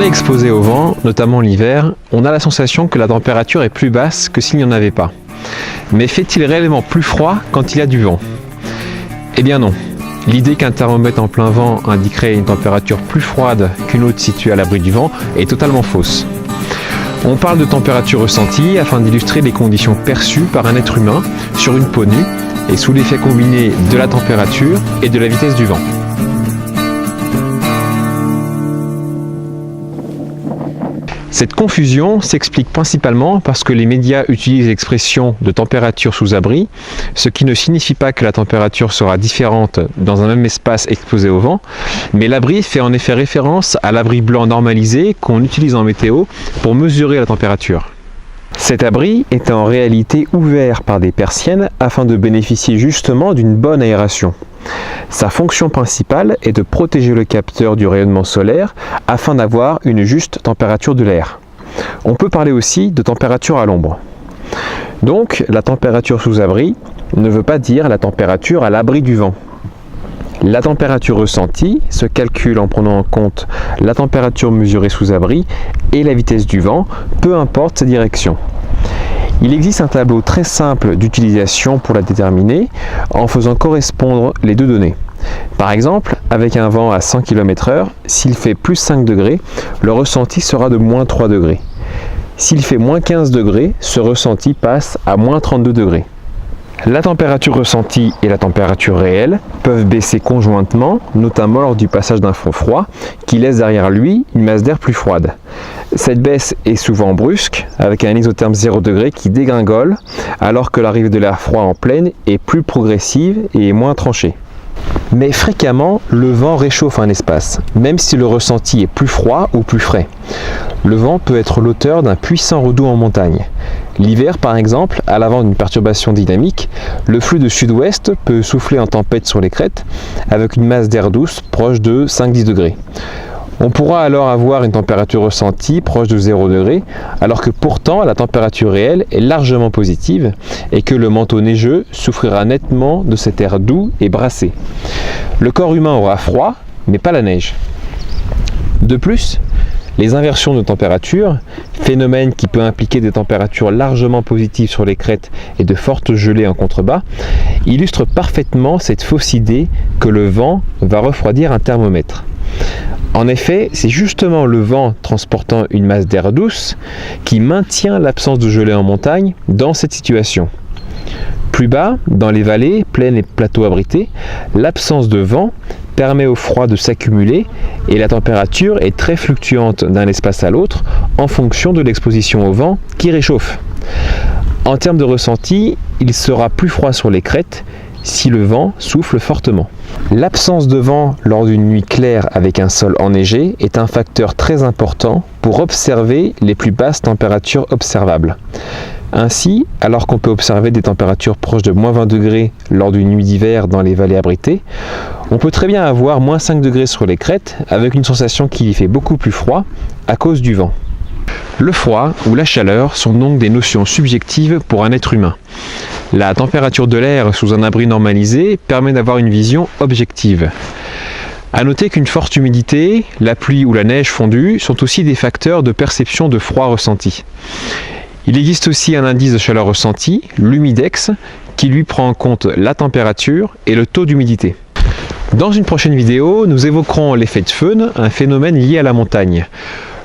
est exposé au vent, notamment l'hiver, on a la sensation que la température est plus basse que s'il n'y en avait pas. Mais fait-il réellement plus froid quand il y a du vent? Eh bien non. L'idée qu'un thermomètre en plein vent indiquerait une température plus froide qu'une autre située à l'abri du vent est totalement fausse. On parle de température ressentie afin d'illustrer les conditions perçues par un être humain sur une peau nue et sous l'effet combiné de la température et de la vitesse du vent. Cette confusion s'explique principalement parce que les médias utilisent l'expression de température sous abri, ce qui ne signifie pas que la température sera différente dans un même espace exposé au vent, mais l'abri fait en effet référence à l'abri blanc normalisé qu'on utilise en météo pour mesurer la température. Cet abri est en réalité ouvert par des persiennes afin de bénéficier justement d'une bonne aération. Sa fonction principale est de protéger le capteur du rayonnement solaire afin d'avoir une juste température de l'air. On peut parler aussi de température à l'ombre. Donc, la température sous abri ne veut pas dire la température à l'abri du vent. La température ressentie se calcule en prenant en compte la température mesurée sous abri et la vitesse du vent, peu importe sa direction. Il existe un tableau très simple d'utilisation pour la déterminer en faisant correspondre les deux données. Par exemple, avec un vent à 100 km/h, s'il fait plus 5 degrés, le ressenti sera de moins 3 degrés. S'il fait moins 15 degrés, ce ressenti passe à moins 32 degrés. La température ressentie et la température réelle peuvent baisser conjointement, notamment lors du passage d'un front froid qui laisse derrière lui une masse d'air plus froide. Cette baisse est souvent brusque, avec un isotherme 0 degré qui dégringole, alors que l'arrivée de l'air froid en pleine est plus progressive et moins tranchée. Mais fréquemment, le vent réchauffe un espace, même si le ressenti est plus froid ou plus frais. Le vent peut être l'auteur d'un puissant redout en montagne. L'hiver, par exemple, à l'avant d'une perturbation dynamique, le flux de sud-ouest peut souffler en tempête sur les crêtes, avec une masse d'air douce proche de 5-10 degrés. On pourra alors avoir une température ressentie proche de 0 degré, alors que pourtant la température réelle est largement positive et que le manteau neigeux souffrira nettement de cet air doux et brassé. Le corps humain aura froid, mais pas la neige. De plus, les inversions de température, phénomène qui peut impliquer des températures largement positives sur les crêtes et de fortes gelées en contrebas, illustrent parfaitement cette fausse idée que le vent va refroidir un thermomètre. En effet, c'est justement le vent transportant une masse d'air douce qui maintient l'absence de gelée en montagne dans cette situation. Plus bas, dans les vallées, plaines et plateaux abrités, l'absence de vent permet au froid de s'accumuler et la température est très fluctuante d'un espace à l'autre en fonction de l'exposition au vent qui réchauffe. En termes de ressenti, il sera plus froid sur les crêtes si le vent souffle fortement. L'absence de vent lors d'une nuit claire avec un sol enneigé est un facteur très important pour observer les plus basses températures observables. Ainsi, alors qu'on peut observer des températures proches de moins 20 degrés lors d'une nuit d'hiver dans les vallées abritées, on peut très bien avoir moins 5 degrés sur les crêtes avec une sensation qui y fait beaucoup plus froid à cause du vent. Le froid ou la chaleur sont donc des notions subjectives pour un être humain. La température de l'air sous un abri normalisé permet d'avoir une vision objective. A noter qu'une forte humidité, la pluie ou la neige fondue sont aussi des facteurs de perception de froid ressenti. Il existe aussi un indice de chaleur ressenti, l'humidex, qui lui prend en compte la température et le taux d'humidité. Dans une prochaine vidéo, nous évoquerons l'effet de Föhn, un phénomène lié à la montagne.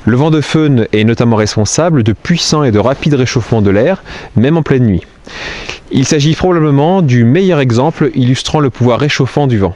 Le vent de Föhn est notamment responsable de puissants et de rapides réchauffements de l'air, même en pleine nuit. Il s'agit probablement du meilleur exemple illustrant le pouvoir réchauffant du vent.